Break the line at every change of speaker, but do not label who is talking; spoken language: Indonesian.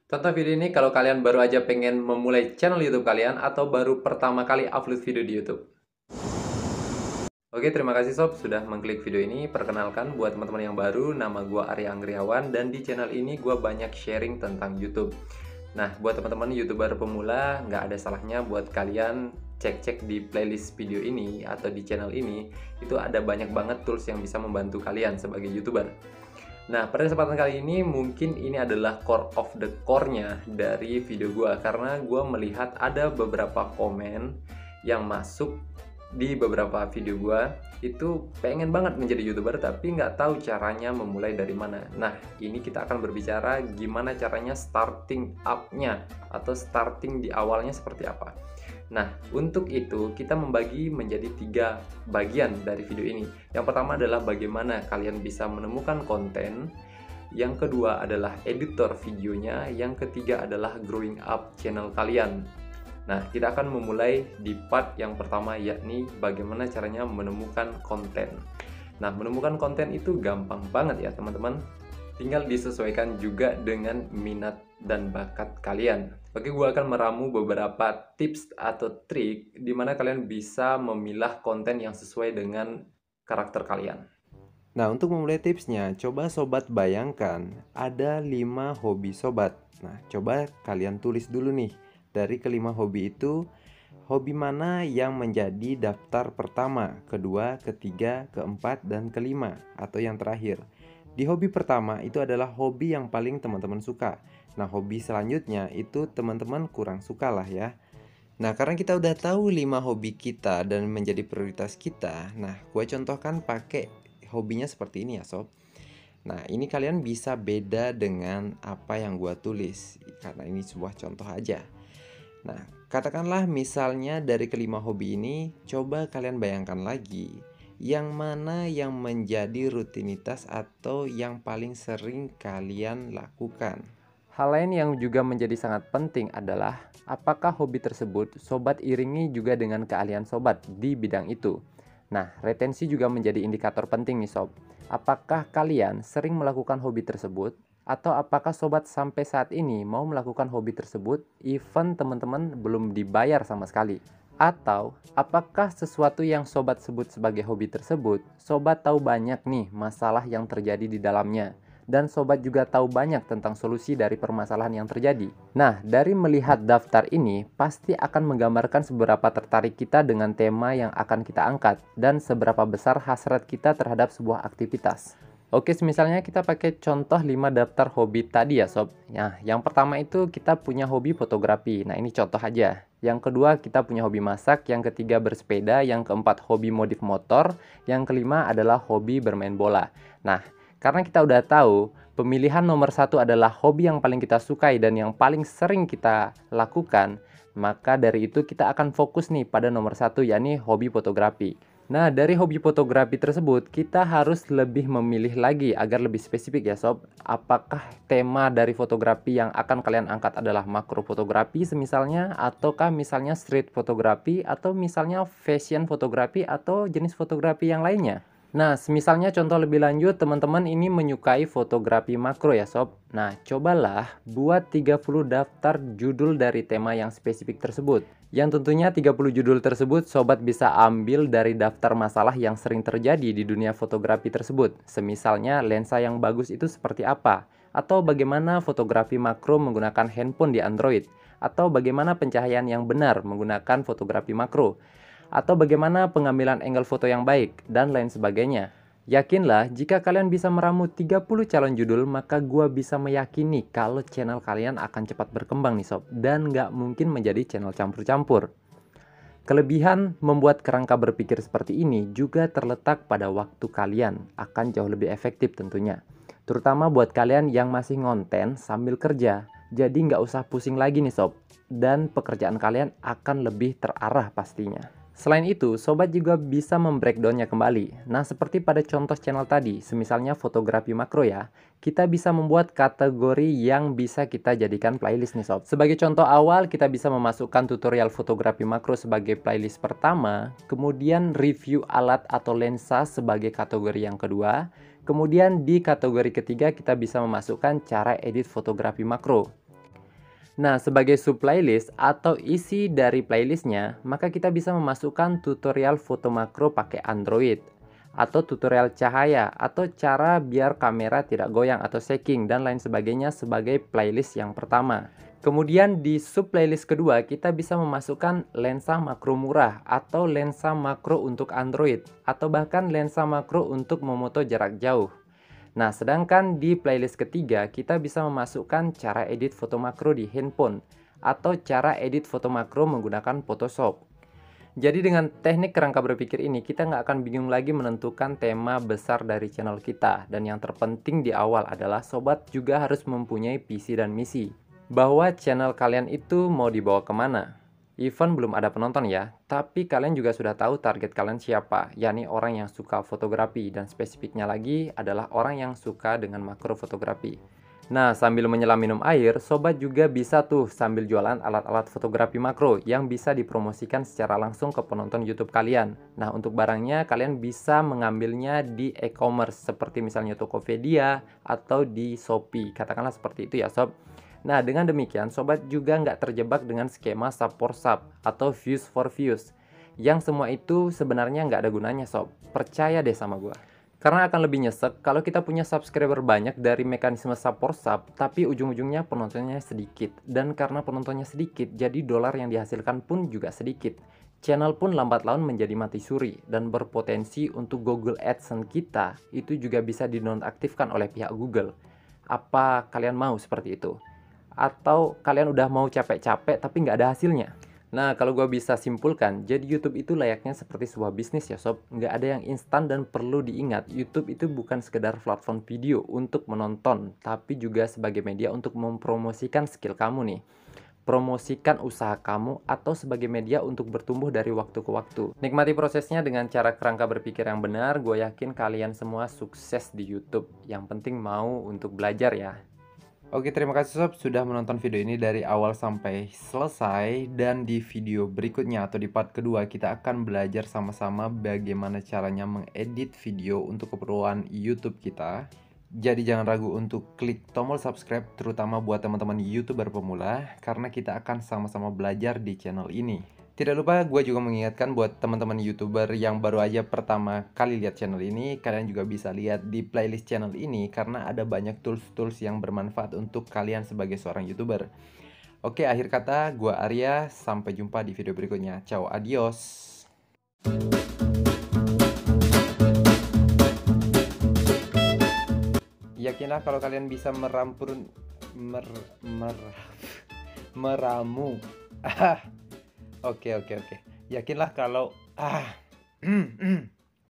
Contoh video ini kalau kalian baru aja pengen memulai channel YouTube kalian atau baru pertama kali upload video di YouTube. Oke, terima kasih sob sudah mengklik video ini. Perkenalkan buat teman-teman yang baru, nama gua Arya Anggriawan dan di channel ini gua banyak sharing tentang YouTube. Nah, buat teman-teman YouTuber pemula, nggak ada salahnya buat kalian cek-cek di playlist video ini atau di channel ini, itu ada banyak banget tools yang bisa membantu kalian sebagai YouTuber. Nah, pada kesempatan kali ini mungkin ini adalah core of the core-nya dari video gua karena gua melihat ada beberapa komen yang masuk di beberapa video gua itu pengen banget menjadi YouTuber tapi nggak tahu caranya memulai dari mana. Nah, ini kita akan berbicara gimana caranya starting up-nya atau starting di awalnya seperti apa. Nah, untuk itu kita membagi menjadi 3 bagian dari video ini. Yang pertama adalah bagaimana kalian bisa menemukan konten, yang kedua adalah editor videonya, yang ketiga adalah growing up channel kalian. Nah, kita akan memulai di part yang pertama, yakni bagaimana caranya menemukan konten. Nah, menemukan konten itu gampang banget ya teman-teman. Tinggal disesuaikan juga dengan minat dan bakat kalian. Oke, gue akan meramu beberapa tips atau trik di mana kalian bisa memilah konten yang sesuai dengan karakter kalian.
Nah, untuk memulai tipsnya, coba sobat bayangkan ada 5 hobi sobat. Nah, coba kalian tulis dulu nih, dari kelima hobi itu, hobi mana yang menjadi daftar pertama, kedua, ketiga, keempat, dan kelima, atau yang terakhir. Di hobi pertama itu adalah hobi yang paling teman-teman suka. Nah, hobi selanjutnya itu teman-teman kurang suka lah ya. Nah, karena kita udah tahu 5 hobi kita dan menjadi prioritas kita, nah, gue contohkan pakai hobinya seperti ini ya sob. Nah, ini kalian bisa beda dengan apa yang gue tulis, karena ini sebuah contoh aja. Nah, katakanlah misalnya dari kelima hobi ini, coba kalian bayangkan lagi, yang mana yang menjadi rutinitas atau yang paling sering kalian lakukan.
Hal lain yang juga menjadi sangat penting adalah apakah hobi tersebut sobat iringi juga dengan keahlian sobat di bidang itu. Nah, retensi juga menjadi indikator penting nih sob. Apakah kalian sering melakukan hobi tersebut? Atau apakah sobat sampai saat ini mau melakukan hobi tersebut even teman-teman belum dibayar sama sekali? Atau apakah sesuatu yang sobat sebut sebagai hobi tersebut, sobat tahu banyak nih masalah yang terjadi di dalamnya? Dan sobat juga tahu banyak tentang solusi dari permasalahan yang terjadi. Nah, dari melihat daftar ini, pasti akan menggambarkan seberapa tertarik kita dengan tema yang akan kita angkat, dan seberapa besar hasrat kita terhadap sebuah aktivitas. Oke, misalnya kita pakai contoh 5 daftar hobi tadi ya sob. Nah, yang pertama itu kita punya hobi fotografi. Nah, ini contoh aja. Yang kedua kita punya hobi masak, yang ketiga bersepeda, yang keempat hobi modif motor, yang kelima adalah hobi bermain bola. Nah, karena kita udah tahu, pemilihan nomor satu adalah hobi yang paling kita sukai dan yang paling sering kita lakukan, maka dari itu kita akan fokus nih pada nomor satu, yakni hobi fotografi. Nah, dari hobi fotografi tersebut, kita harus lebih memilih lagi agar lebih spesifik ya sob. Apakah tema dari fotografi yang akan kalian angkat adalah makro fotografi semisalnya, ataukah misalnya street fotografi, atau misalnya fashion fotografi, atau jenis fotografi yang lainnya. Nah, misalnya contoh lebih lanjut, teman-teman ini menyukai fotografi makro ya sob. Nah, cobalah buat 30 daftar judul dari tema yang spesifik tersebut. Yang tentunya 30 judul tersebut sobat bisa ambil dari daftar masalah yang sering terjadi di dunia fotografi tersebut. Semisalnya lensa yang bagus itu seperti apa, atau bagaimana fotografi makro menggunakan handphone di Android, atau bagaimana pencahayaan yang benar menggunakan fotografi makro, atau bagaimana pengambilan angle foto yang baik, dan lain sebagainya. Yakinlah, jika kalian bisa meramu 30 calon judul, maka gua bisa meyakini kalau channel kalian akan cepat berkembang nih sob, dan nggak mungkin menjadi channel campur-campur. Kelebihan membuat kerangka berpikir seperti ini juga terletak pada waktu kalian, akan jauh lebih efektif tentunya. Terutama buat kalian yang masih ngonten sambil kerja, jadi nggak usah pusing lagi nih sob, dan pekerjaan kalian akan lebih terarah pastinya. Selain itu, sobat juga bisa membreakdownnya kembali. Nah, seperti pada contoh channel tadi, semisalnya fotografi makro ya, kita bisa membuat kategori yang bisa kita jadikan playlist nih sob. Sebagai contoh awal, kita bisa memasukkan tutorial fotografi makro sebagai playlist pertama, kemudian review alat atau lensa sebagai kategori yang kedua, kemudian di kategori ketiga kita bisa memasukkan cara edit fotografi makro. Nah, sebagai sub-playlist atau isi dari playlistnya, maka kita bisa memasukkan tutorial foto makro pakai Android, atau tutorial cahaya, atau cara biar kamera tidak goyang atau shaking, dan lain sebagainya sebagai playlist yang pertama. Kemudian di sub-playlist kedua, kita bisa memasukkan lensa makro murah, atau lensa makro untuk Android, atau bahkan lensa makro untuk memoto jarak jauh. Nah, sedangkan di playlist ketiga, kita bisa memasukkan cara edit foto makro di handphone atau cara edit foto makro menggunakan Photoshop. Jadi dengan teknik kerangka berpikir ini, kita nggak akan bingung lagi menentukan tema besar dari channel kita. Dan yang terpenting di awal adalah sobat juga harus mempunyai visi dan misi, bahwa channel kalian itu mau dibawa kemana. Even belum ada penonton ya, tapi kalian juga sudah tahu target kalian siapa, yakni orang yang suka fotografi, dan spesifiknya lagi adalah orang yang suka dengan makro fotografi. Nah, sambil menyelam minum air, sobat juga bisa tuh sambil jualan alat-alat fotografi makro yang bisa dipromosikan secara langsung ke penonton YouTube kalian. Nah, untuk barangnya kalian bisa mengambilnya di e-commerce seperti misalnya Tokopedia atau di Shopee, katakanlah seperti itu ya sob. Nah, dengan demikian, sobat juga nggak terjebak dengan skema sub for sub atau views for views. Yang semua itu sebenarnya nggak ada gunanya, sob. Percaya deh sama gua. Karena akan lebih nyesek kalau kita punya subscriber banyak dari mekanisme sub for sub, tapi ujung-ujungnya penontonnya sedikit. Dan karena penontonnya sedikit, jadi dolar yang dihasilkan pun juga sedikit. Channel pun lambat laun menjadi mati suri, dan berpotensi untuk Google AdSense kita itu juga bisa dinonaktifkan oleh pihak Google. Apa kalian mau seperti itu? Atau kalian udah mau capek-capek tapi nggak ada hasilnya? Nah, kalau gue bisa simpulkan, jadi YouTube itu layaknya seperti sebuah bisnis ya sob. Nggak ada yang instan, dan perlu diingat, YouTube itu bukan sekedar platform video untuk menonton, tapi juga sebagai media untuk mempromosikan skill kamu nih. Promosikan usaha kamu, atau sebagai media untuk bertumbuh dari waktu ke waktu. Nikmati prosesnya dengan cara kerangka berpikir yang benar, gue yakin kalian semua sukses di YouTube. Yang penting mau untuk belajar ya.
Oke, terima kasih sob sudah menonton video ini dari awal sampai selesai. Dan di video berikutnya atau di part kedua, kita akan belajar sama-sama bagaimana caranya mengedit video untuk keperluan YouTube kita. Jadi jangan ragu untuk klik tombol subscribe, terutama buat teman-teman YouTuber pemula, karena kita akan sama-sama belajar di channel ini. Tidak lupa gue juga mengingatkan buat teman-teman YouTuber yang baru aja pertama kali lihat channel ini, kalian juga bisa lihat di playlist channel ini karena ada banyak tools-tools yang bermanfaat untuk kalian sebagai seorang YouTuber. Oke, akhir kata, gue Arya, sampai jumpa di video berikutnya. Ciao, adios. Yakinlah kalau kalian bisa meramu. Oke. Yakinlah kalau